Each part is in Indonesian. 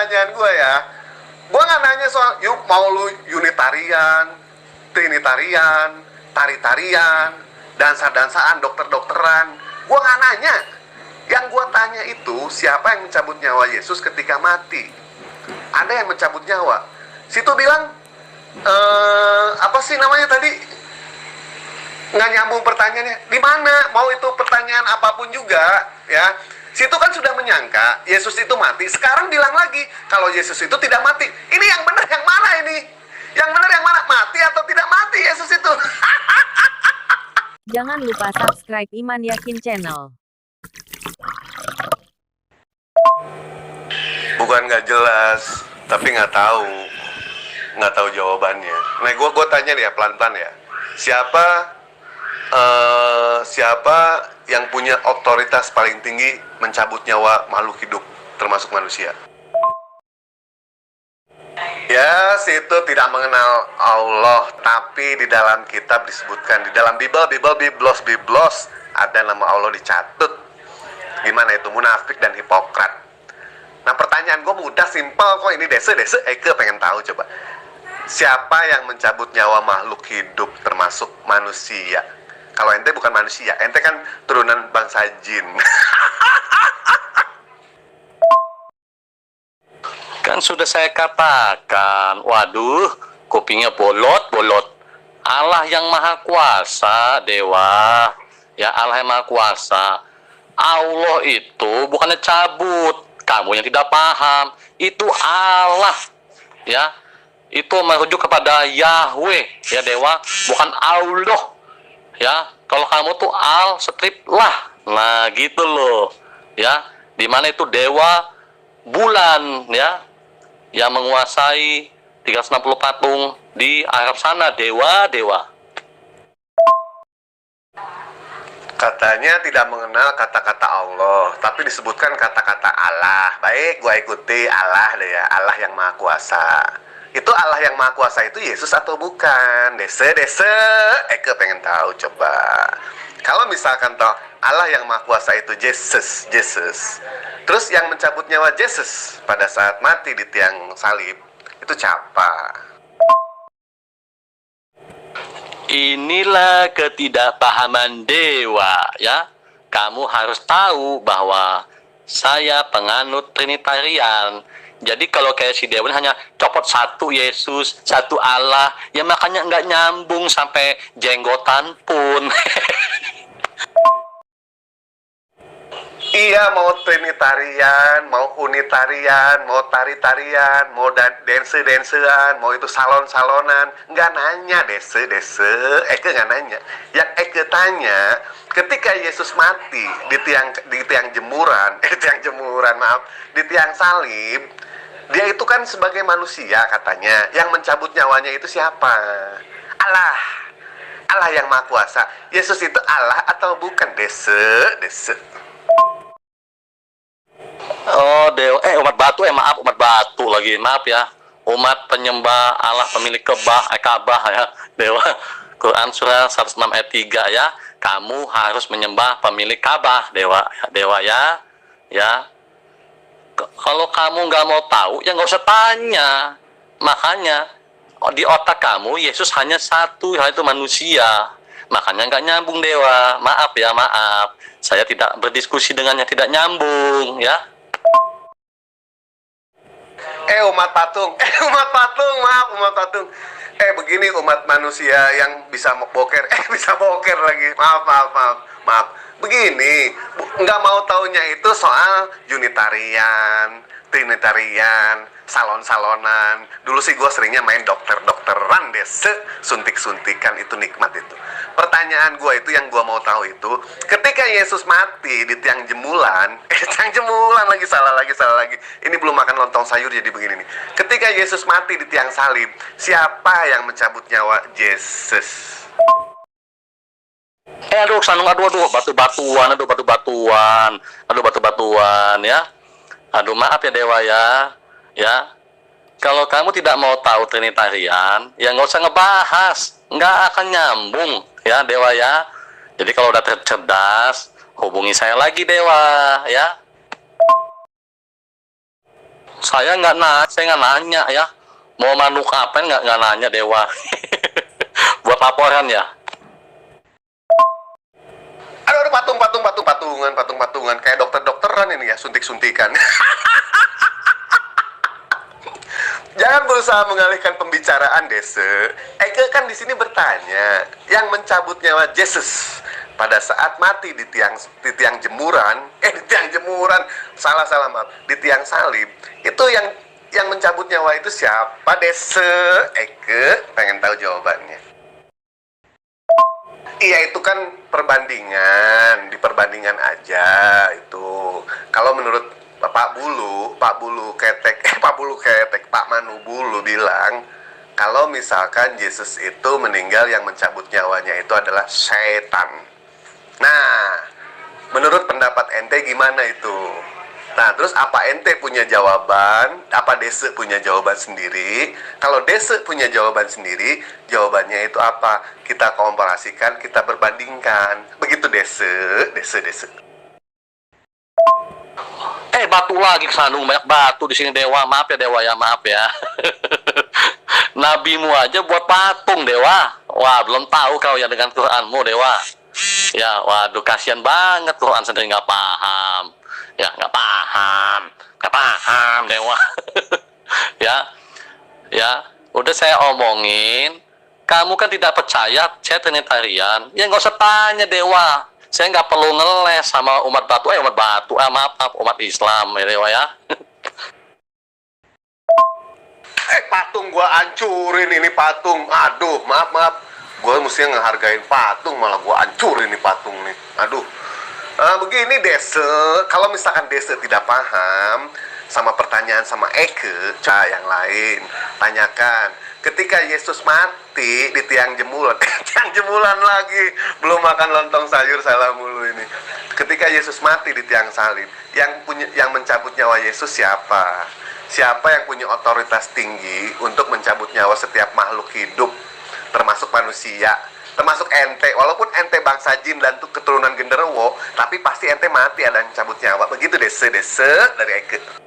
pertanyaan gue ya. Gue nggak nanya soal yuk mau lu unitarian, trinitarian, tari-tarian, dansa-dansaan, dokter-dokteran. Gue nggak nanya. Yang gue tanya itu siapa yang mencabut nyawa Yesus ketika mati? Ada yang mencabut nyawa. Situ bilang apa sih namanya tadi? Nggak nyambung pertanyaannya. Di mana? Mau itu pertanyaan apapun juga, ya. Situ kan sudah menyangka Yesus itu mati. Sekarang bilang lagi kalau Yesus itu tidak mati. Ini yang benar yang mana ini? Yang benar yang mana? Mati atau tidak mati Yesus itu? Jangan lupa subscribe Iman Yakin Channel. Bukan nggak jelas, tapi nggak tahu jawabannya. Nah, gue tanya nih ya pelan-pelan ya. Siapa yang punya otoritas paling tinggi mencabut nyawa makhluk hidup, termasuk manusia? Ya, situ tidak mengenal Allah, tapi di dalam kitab disebutkan, di dalam Biblos, ada nama Allah dicatut. Gimana itu? Munafik dan hipokrat. Nah, pertanyaan gue mudah, simpel kok. Ini dese, Eke pengen tahu coba. Siapa yang mencabut nyawa makhluk hidup, termasuk manusia? Kalau ente bukan manusia, ente kan turunan bangsa jin. Kan sudah saya katakan, waduh, kupingnya bolot. Allah yang maha kuasa, dewa, ya Allah yang maha kuasa. Allah itu bukannya cabut, kamu yang tidak paham. Itu Allah, ya. Itu merujuk kepada Yahweh, ya dewa, bukan Allah. Ya, kalau kamu tuh al strip lah. Nah, gitu loh. Ya, di mana itu dewa bulan, ya, yang menguasai 360 patung di Arab sana, dewa. Katanya tidak mengenal kata-kata Allah, tapi disebutkan kata-kata Allah. Baik, gua ikuti Allah deh ya, Allah yang maha kuasa. Itu Allah yang maha kuasa itu Yesus atau bukan? Dese, Eke pengen tahu coba. Kalau misalkan toh Allah yang maha kuasa itu Yesus. Terus yang mencabut nyawa Yesus pada saat mati di tiang salib itu siapa? Inilah ketidakpahaman dewa, ya. Kamu harus tahu bahwa saya penganut Trinitarian. Jadi kalau kayak si dewa hanya copot satu Yesus, satu Allah, ya makanya nggak nyambung sampai jenggotan pun. Iya, mau Trinitarian, mau Unitarian, mau Tari-tarian, mau dance-dancean, mau itu salon-salonan. Nggak nanya, dese. Eke nggak nanya. Yang Eke tanya, ketika Yesus mati di tiang jemuran, di tiang salib, dia itu kan sebagai manusia katanya. Yang mencabut nyawanya itu siapa? Allah yang maha kuasa. Yesus itu Allah atau bukan? Dese. Oh, dewa, umat batu, umat batu lagi, maaf ya. Umat penyembah Allah pemilik Ka'bah ya, dewa. Quran surah 106 ayat 3 ya. Kamu harus menyembah pemilik Ka'bah, dewa ya. Ya. Kalau kamu nggak mau tahu, ya nggak usah tanya. Makanya di otak kamu Yesus hanya satu, yaitu manusia. Makanya nggak nyambung, dewa. Maaf ya, maaf. Saya tidak berdiskusi dengan yang tidak nyambung, ya. Umat patung, maaf umat patung. Begini umat manusia yang bisa boker, bisa boker lagi. Maaf. Begini, nggak mau taunya itu soal unitarian, trinitarian, salon-salonan. Dulu sih gue seringnya main dokteran dese, suntik-suntikan, itu nikmat itu. Pertanyaan gue itu yang gue mau tahu itu, ketika Yesus mati di tiang jemuran, tiang jemuran lagi, salah lagi. Ini belum makan lontong sayur jadi begini nih. Ketika Yesus mati di tiang salib, siapa yang mencabut nyawa Yesus? Aduh, batu-batuan ya. Aduh, maaf ya dewa ya. Ya. Kalau kamu tidak mau tahu Trinitarian, ya nggak usah ngebahas, nggak akan nyambung ya dewa ya. Jadi kalau udah cerdas, hubungi saya lagi dewa ya. Saya nggak nanya ya. Mau manuk apa nggak nanya Dewa. Buat laporan ya. Aduh, patungan kayak dokter-dokteran ini ya, suntik-suntikan. Jangan berusaha mengalihkan pembicaraan, Dese. Eke kan di sini bertanya, yang mencabut nyawa Yesus pada saat mati di tiang jemuran, salah maaf, di tiang salib, itu yang mencabut nyawa itu siapa, Dese? Eke pengen tahu jawabannya. Iya, itu kan di perbandingan aja itu. Kalau menurut Pak Bulu Ketek, Pak Manu Bulu bilang, kalau misalkan Yesus itu meninggal, yang mencabut nyawanya itu adalah setan. Nah, menurut pendapat ente gimana itu? Nah, terus apa ente punya jawaban? Apa Dese punya jawaban sendiri? Kalau Dese punya jawaban sendiri, jawabannya itu apa? Kita komparasikan, kita perbandingkan. Begitu Dese. Batu lagi kesandung, banyak batu di sini Dewa. Maaf ya Dewa ya, maaf ya. Nabimu aja buat patung Dewa. Wah, belum tahu kau ya dengan Quranmu Dewa. Ya, waduh, kasihan banget Quran sendiri nggak paham. Ya, nggak paham Dewa. Ya, udah saya omongin. Kamu kan tidak percaya saya Trinitarian. Ya nggak usah tanya Dewa. Saya nggak perlu ngeles sama umat umat Islam ya Dewa ya. Patung gua hancurin ini patung. Aduh, maaf. Gua mesti ngehargain patung, malah gua hancurin ini patung nih. Aduh. Begini Dese, kalau misalkan Dese tidak paham sama pertanyaan sama Eke, yang lain, tanyakan. Ketika Yesus mati di tiang jemuran, tiang jemuran lagi, belum makan lontong sayur salah mulu ini. Ketika Yesus mati di tiang salib, yang mencabut nyawa Yesus siapa? Siapa yang punya otoritas tinggi untuk mencabut nyawa setiap makhluk hidup, termasuk manusia, termasuk ente. Walaupun ente bangsa jin dan tuh keturunan genderuwo, tapi pasti ente mati ada yang cabut nyawa. Begitu Dese dari Eke.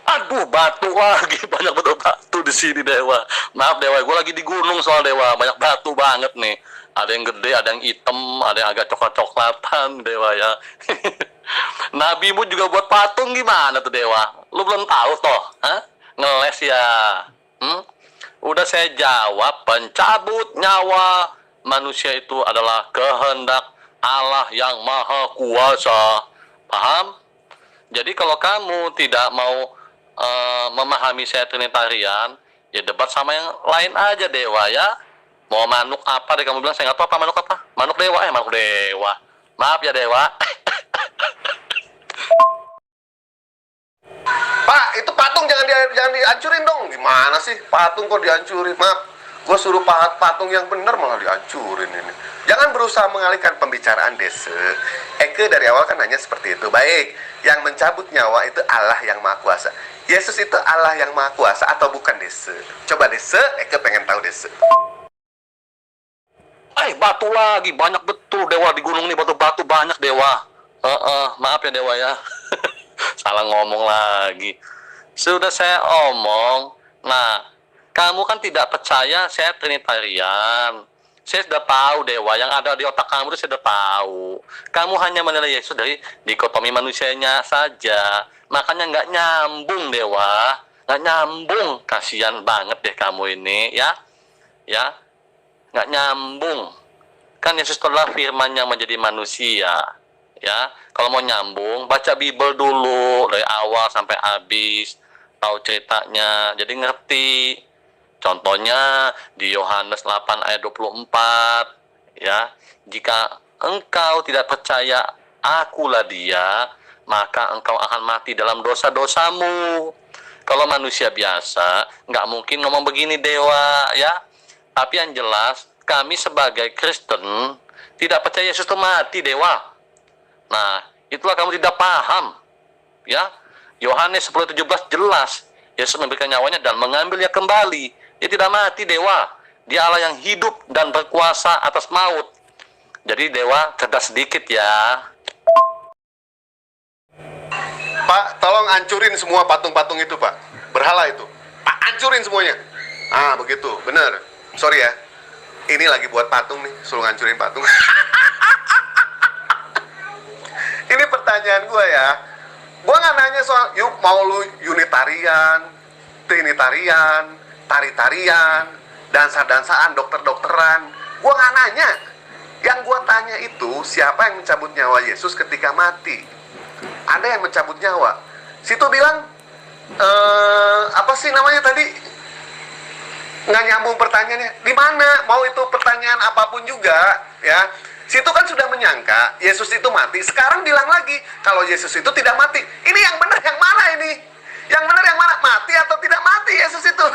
Aduh, batu lagi, banyak betul batu di sini Dewa. Maaf Dewa, gue lagi di gunung soal Dewa, banyak batu banget nih. Ada yang gede, ada yang hitam, ada yang agak coklat-coklatan Dewa ya. Nabimu juga buat patung gimana tuh Dewa? Lu belum tahu toh? Ngeles ya? Udah saya jawab, pencabut nyawa manusia itu adalah kehendak Allah yang Maha Kuasa. Paham? Jadi kalau kamu tidak mau memahami saya Trinitarian, ya debat sama yang lain aja Dewa ya. Mau manuk apa deh kamu bilang, saya nggak tahu apa manuk apa. Manuk Dewa, manuk Dewa. Maaf ya Dewa. Pak, itu patung jangan dihancurin dong. Gimana sih patung kok dihancurin? Maaf, gue suruh patung yang benar malah dihancurin ini. Jangan berusaha mengalihkan pembicaraan Dese. Eke dari awal kan nanya seperti itu. Baik, yang mencabut nyawa itu Allah yang Maha Kuasa. Yesus itu Allah yang Maha Kuasa atau bukan Dese? Coba Dese, Eke pengen tahu Dese. Batu lagi, banyak betul Dewa di gunung nih, batu-batu banyak Dewa. Maaf ya Dewa ya. Salah ngomong lagi. Sudah saya omong. Nah, kamu kan tidak percaya saya Trinitarian. Saya sudah tahu Dewa, yang ada di otak kamu itu saya sudah tahu. Kamu hanya menilai Yesus dari dikotomi manusianya saja. Makanya nggak nyambung Dewa, nggak nyambung. Kasihan banget deh kamu ini ya, nggak nyambung. Kan Yesus adalah firman yang menjadi manusia. Ya, kalau mau nyambung, baca Bible dulu dari awal sampai habis, tahu ceritanya, jadi ngerti. Contohnya di Yohanes 8 ayat 24, ya, jika engkau tidak percaya akulah dia, maka engkau akan mati dalam dosa-dosamu. Kalau manusia biasa, nggak mungkin ngomong begini Dewa, ya. Tapi yang jelas, kami sebagai Kristen tidak percaya Yesus itu mati Dewa. Nah, itulah kamu tidak paham, ya. Yohanes 10:17 jelas, Yesus memberikan nyawanya dan mengambilnya kembali. Dia tidak mati Dewa. Dia Allah yang hidup dan berkuasa atas maut. Jadi Dewa cerdas sedikit ya. Pak, tolong hancurin semua patung-patung itu, Pak. Berhala itu. Pak, hancurin semuanya. Ah, begitu. Bener. Sorry ya. Ini lagi buat patung nih. Suruh hancurin patung. Ini pertanyaan gue ya. Gue nggak nanya soal, yuk mau lu unitarian, trinitarian, tari-tarian, dansa-dansaan, dokter-dokteran. Gue nggak nanya. Yang gue tanya itu, siapa yang mencabut nyawa Yesus ketika mati? Ada yang mencabut nyawa. Situ bilang, apa sih namanya tadi? Nggak nyambung pertanyaannya. Di mana? Mau itu pertanyaan apapun juga, ya. Situ kan sudah menyangka Yesus itu mati. Sekarang bilang lagi kalau Yesus itu tidak mati. Ini yang benar yang mana ini? Yang benar yang mana? Mati atau tidak mati Yesus itu?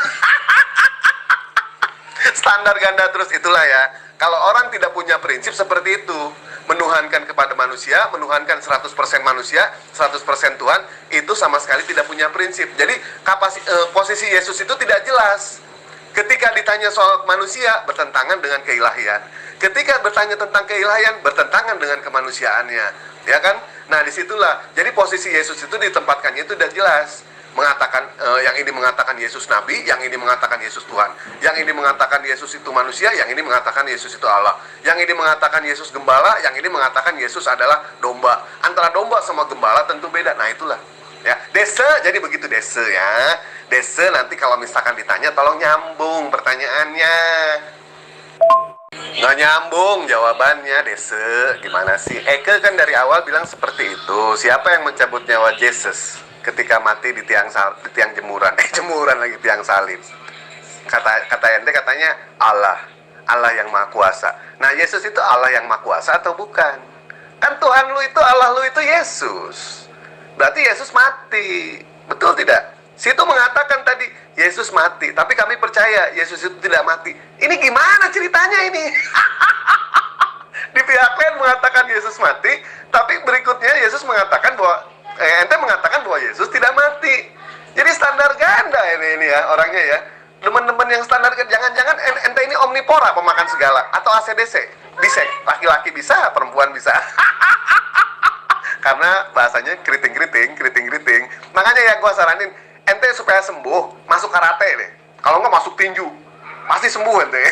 Standar ganda terus itulah ya. Kalau orang tidak punya prinsip seperti itu, menuhankan kepada manusia, menuhankan 100% manusia, 100% Tuhan, itu sama sekali tidak punya prinsip. Jadi posisi Yesus itu tidak jelas. Ketika ditanya soal manusia, bertentangan dengan keilahian. Ketika bertanya tentang keilahian, bertentangan dengan kemanusiaannya, ya kan? Nah, disitulah. Jadi posisi Yesus itu ditempatkannya itu tidak jelas. Mengatakan yang ini mengatakan Yesus Nabi, yang ini mengatakan Yesus Tuhan, yang ini mengatakan Yesus itu manusia, yang ini mengatakan Yesus itu Allah, yang ini mengatakan Yesus gembala, yang ini mengatakan Yesus adalah domba. Antara domba sama gembala tentu beda. Nah, itulah. Ya, dese, jadi begitu dese ya. Dese nanti kalau misalkan ditanya tolong nyambung pertanyaannya. Nggak nyambung jawabannya, dese. Gimana sih? Eke kan dari awal bilang seperti itu. Siapa yang mencabut nyawa Yesus ketika mati di tiang jemuran? Jemuran lagi, tiang salib. Kata ente katanya Allah yang Maha Kuasa. Nah, Yesus itu Allah yang Maha Kuasa atau bukan? Kan Tuhan lu itu, Allah lu itu Yesus. Berarti Yesus mati. Betul tidak? Situ mengatakan tadi Yesus mati, tapi kami percaya Yesus itu tidak mati. Ini gimana ceritanya ini? Di pihak lain mengatakan Yesus mati, tapi berikutnya Yesus mengatakan bahwa ente mengatakan bahwa Yesus tidak mati. Jadi standar ganda ini ya orangnya ya. Teman-teman yang standar ganda, jangan-jangan ente ini omnivora, pemakan segala, atau ACDC, bisek, laki-laki bisa, perempuan bisa. Karena bahasanya keriting-keriting. Makanya ya gua saranin ente supaya sembuh, masuk karate deh. Kalau nggak masuk tinju, pasti sembuh ente.